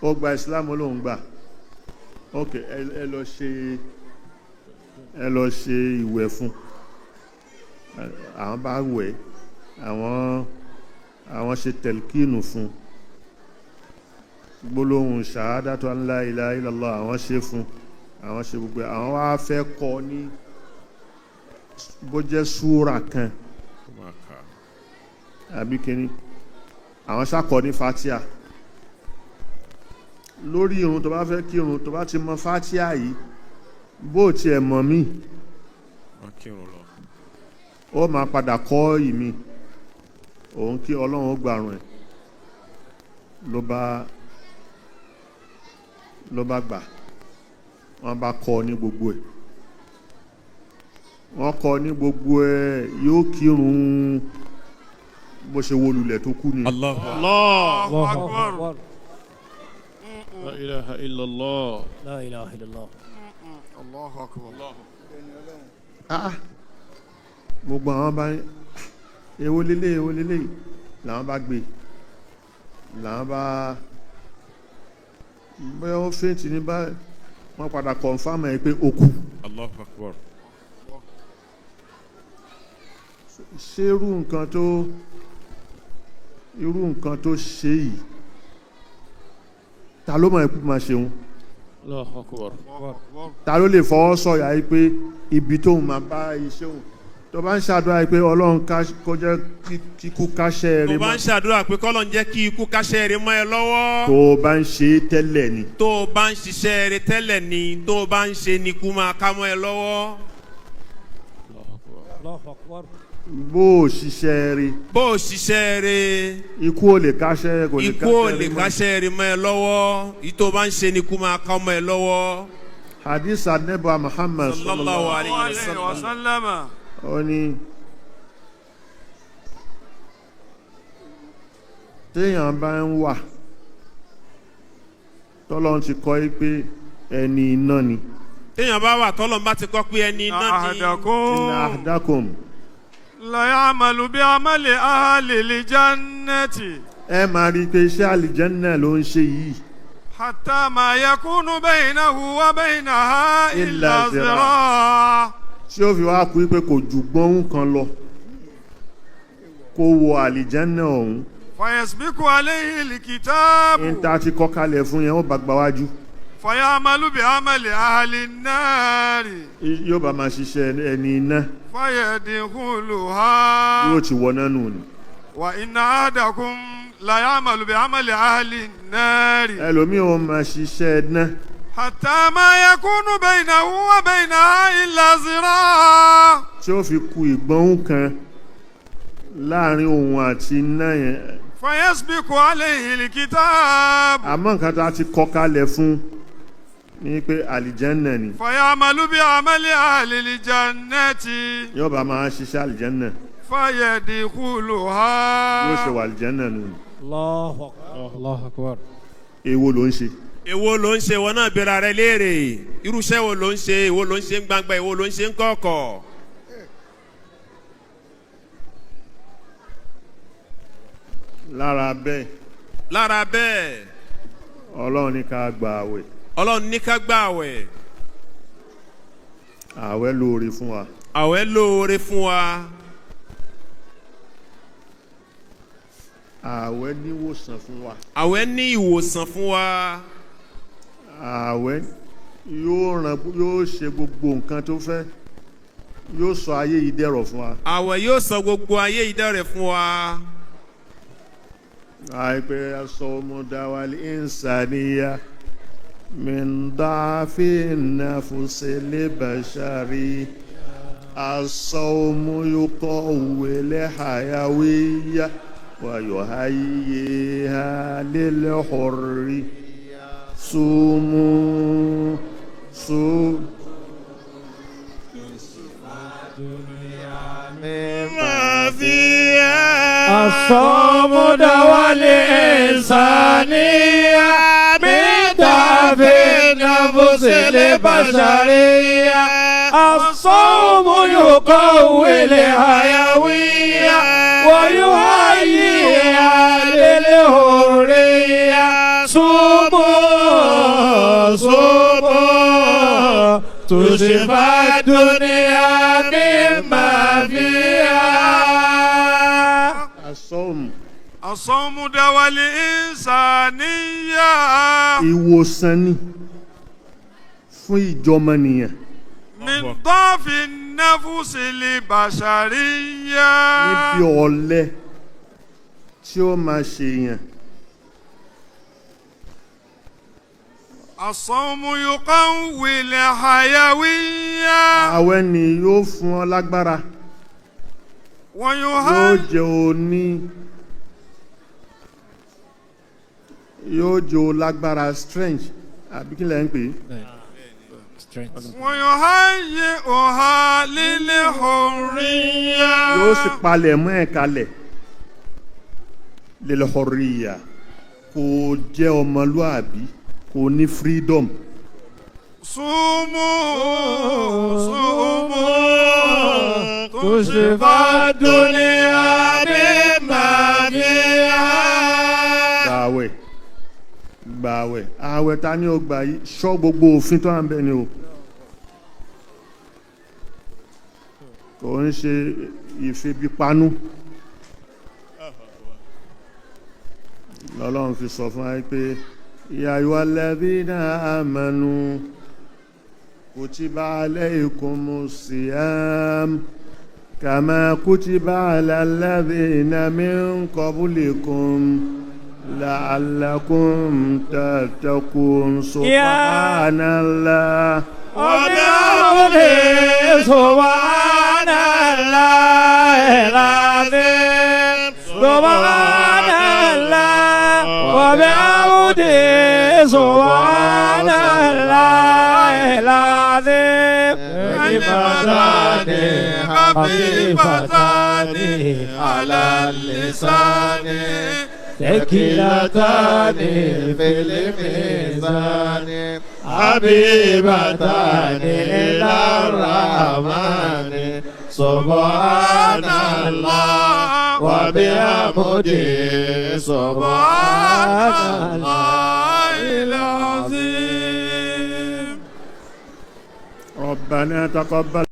ó gba Islam ó lóun gbà ok ẹ lọ ṣe ìwẹ̀ fún àwọn bá wẹ̀ àwọn ṣe tẹ̀lkínù fún gbólóhùn ṣàhádàtù an la ilaha illallah àwọn ṣe fún àwọn ṣe gbogbo àwọn wá fẹ́ kọ́ ní bó jẹ́ súra kan àbí kíní àwọn ṣàkọ́ ní fatia lórí irun tó bá fẹ́ kírun tó bá ti mọ fatia yìí bó tiẹ̀ mọ̀ mí ó máa padà kọ́ ìmí òun kí ọlọ́run gbàrún ẹ̀ ló bá gbà wọ́n bá kọ́ ní gbogbo ẹ̀ wọ́n kọ́ ní gbogbo ẹ̀ yóò kírun bó ṣe wó lulẹ̀ tó kú ni. Allahu Akbar. La ilaha illallah. La ilaha illallah. Allahu Akbar. gbogbo àwọn bá èwo lélẹ̀ làwọn bá gbé làwọn bá bóyá ó fèntì ní bá wọ́n padà kọ̀nfàmù ẹ̀ pé ó kú. Allahu Akbar. ṣé irú nǹkan tó ṣe yìí ta ló mọ̀ ẹ́ máa ṣeun Allahu Akbar. ta ló lè fọwọ́ sọ̀yà yìí pé ibi tóun máa bá iṣẹ́ òun tó bá ń ṣàdúrà pé ọlọ́run kó jẹ́ kíkú káṣẹ́ rẹ mọ́. tó bá ń ṣàdúrà pé kọ́lọ́n jẹ́ kí ikú káṣẹ́ rẹ mọ́ ẹ lọ́wọ́. tó bá ń ṣe tẹ́lẹ̀ ni. tó bá ń ṣiṣẹ́ rẹ tẹ́lẹ̀ ni tó bá ń ṣe ni kú máa ká mọ́ ẹ lọ́wọ́. Allahu Akbar. bó o ṣiṣẹ́ rẹ. bó o ṣiṣẹ́ rẹ. ikú ò lè káṣẹ́ kò lè káṣẹ́ rẹ mọ́. ikú ò lè káṣẹ́ rẹ mọ́ ẹ lọ́wọ́. ìtò bá ń ṣe ni kú máa ká mọ́ ẹ lọ́wọ́. hadith anabi Muhammad sallallahu alayhi wa عليه sallam. وسلم ó ní téèyàn bá ń wà tọ́lọ́run ti kọ́ pé ẹni iná ni téèyàn bá wà tọ́lọ́run bá ti kọ́ pé ẹni iná ni. inna أحدكم ahdakum لا يعمل بعمل أهل الجنة ẹ máa rí i pé iṣẹ́ àlìjẹ́nnà ló ń ṣe yìí حتى ما يكون بينه وبينها إلا إلا ذراع tí ó fi wá kú pé kò ju gbọ́n kan lọ kó wọ àlìjẹ́nnà ọ̀hún فيسبق عليه الكتاب níta ti kọ́ kalẹ̀ fún yẹn ó bá gba wájú فيعمل بعمل أهل النار yóò bá máa ṣiṣẹ́ ẹni iná فيدخلها yóò ti wọná nù ni وإن أحدكم لا يعمل بعمل أهل النار ẹlòmíì ó máa ṣiṣẹ́ iná حتى ما يكون بينه وبينها إلا ذراع tí ó fi ku ìgbọ́n kan láàrin òun àti iná yẹn فيسبق عليه الكتاب àmọ́ nǹkan tá a ti kọ́ kalẹ̀ fún ní pé àlìjẹ́nnà ni فيعمل بعمل أهل الجنة yóò bá máa ṣiṣẹ́ àlìjẹ́nnà فيدخلها yóò ṣe wà àlìjẹ́nnà nù ni. الله أكبر الله أكبر èwo ló ń ṣe èwo ló ń ṣe wọn náà bẹ̀rẹ̀ rẹ léèrè irúṣẹ́ wo ló ń ṣe èwo ló ń ṣe ń gbangba èwo ló ń ṣe ń kọ̀kọ̀. lára bẹ́ẹ̀ lára bẹ́ẹ̀ ọlọ́run ní ká gba àwẹ̀ ọlọ́run ní ká gbà àwẹ̀ àwẹ̀ lóore fún wa àwẹ̀ lóore fún wa àwẹ̀ níwòsàn fún wa àwẹ̀ ní ìwòsàn fún wa àwẹ̀ yóò ṣe gbogbo nǹkan tó fẹ́ yóò sọ ayé yìí dẹ̀rọ̀ fún wa àwẹ̀ yóò sọ gbogbo ayé ìdẹ̀rẹ̀ fún wa. àìpẹ́ asọ́mọdáwálé ìsàníyà mìndáfí nàfùsẹ̀lẹ̀ bàṣàrí asọ́mọyókọ̀ òwèlẹ̀ àyàwéyà wàyọ̀háyéhà lélẹ́họ̀rí súnmú الصوم دواء الإنسانية بدافع النفس البشرية الصوم يقوي الحيوية ويهيئ للحرية صوموا صوموا تشفى الدنيا مما فيها الصوم دواء الإنسانية ìwòsàn ni fún ìjọmọnìyàn من ضعف النفس البشرية níbi ọ̀lẹ tí ó máa ṣe èèyàn الصوم يقوي الحيوية àwẹ̀ ni yóò fún ọ lágbára yóò jẹ́ òní yóò jẹ́ ó lágbára strength àbí kí lẹ ń pè é ويهيئها للحرية yóò sì palẹ̀ mọ́ ẹ̀ kalẹ̀ lil-hurriya kò jẹ́ ọmọlúàbí kò ní freedom صوموا صوموا تشفى الدنيا مما فيها gbààwẹ̀ ààwẹ̀ ta ni ó gbà yìí ṣọ́ gbogbo òfin tó à ń bẹ ni o kò ń ṣe ìfebipanú lọ́lọ́run fi sọ fún wa pé ya ayyuhalladhina amanu kutiba alaykumus siyam kama kutiba alal ladhina min qablikum la'allakum tattaqun subhanallah وبحمده سبحان الله العظيم سبحان الله وبحمده سبحان الله العظيم خفيفتان على اللسان ثقيلتان في الميزان حبيبتان إلى الرحمن سبحان الله وبحمده سبحان الله العظيم. ربنا تقبل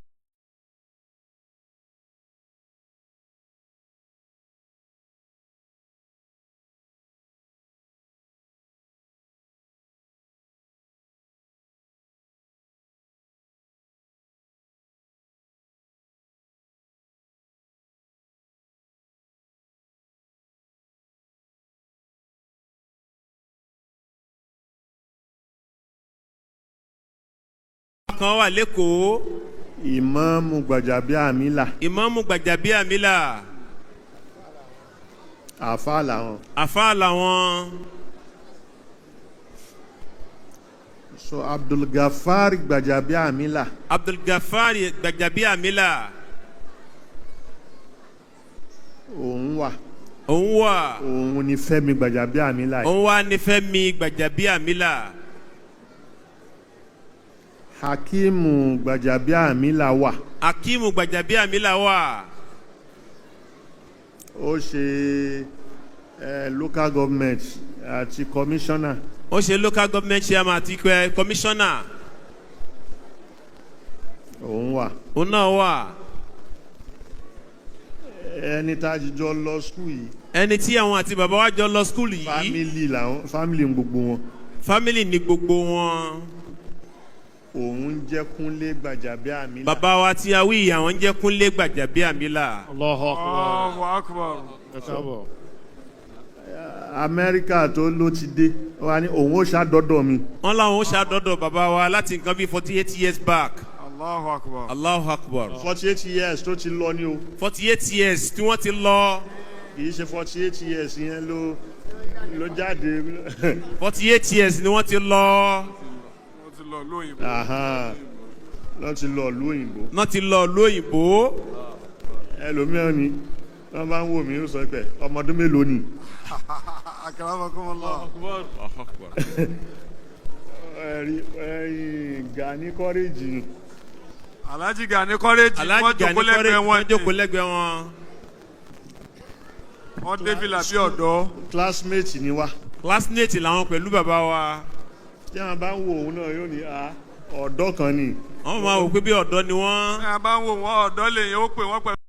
kan wà lẹ́kọ̀ọ́. ìmáàmù Gbàjàbíàmílà. ìmáàmù Gbàjàbíàmílà. àfáà làwọn. àfáà làwọn. so Abdulgafar Gbàjàbíàmílà. Abdulgafar Gbàjàbíàmílà. òun wà. òun wà. òun ni Fẹ́mi Gbàjàbíàmílà. òun wà ní Fẹ́mi Gbàjàbíàmílà. Hakimu Gbàjàbíàmílà wà. Hakimu Gbàjàbíàmílà wà. ó ṣe local government àti commissioner. ó ṣe local government chairman àti commissioner. òun wà. òun náà wà. ẹni tá a jọ lọ skul yìí. ẹni tí àwọn àti bàbá wa jọ lọ skul yìí. family làwọn family gbogbo wọn. family ni gbogbo wọn. òun jẹ́ Kúnlé Gbàjàbíàmílà. bàbá wa tí a wí àwọn jẹ́ Kúnlé Gbàjàbíàmílà. Allahu akbar. Allahu akbar. Ẹ káàbọ̀. Amẹ́ríkà tó ló ti dé wọ́n ní òun ó ṣàdọ́dọ̀ mi. wọ́n láwọn ó ṣàdọ́dọ̀ bàbá wa láti nǹkan bíi 48 years back. Allahu akbar. Allahu akbar. 48 years tó ti lọ ní o. 48 years tí wọ́n ti lọ. kì í ṣe 48 years yẹn ló jáde. 48 years ni wọ́n ti lọ. Wọ́n ti lọ lóyìnbó. wọ́n ti lọ lóyìnbó. wọ́n ti lọ lóyìnbó. ẹlòmíràn ni wọ́n bá ń wò mí ó sọ pé ọmọdún mélòó ni. Akramakumullah. Gani kọ́rẹ́jì. Alhaji Gani kọ́rẹ́jì wọ́n jókòó lẹ́gbẹ̀ẹ́ wọn. jókòó lẹ́gbẹ̀ẹ́ wọn. wọ́n dé fìlà bí ọ̀dọ́. classmate ni wá. classmate làwọn pẹ̀lú bàbá wa. tí wọ́n bá ń wo òun náà yóò ní ọ̀dọ́ kan ni. wọ́n máa wò pé bí ọ̀dọ́ ni wọ́n. tí wọ́n bá ń wo wọn ọ̀dọ́ lè yẹn ó pè wọ́n pẹ̀lú.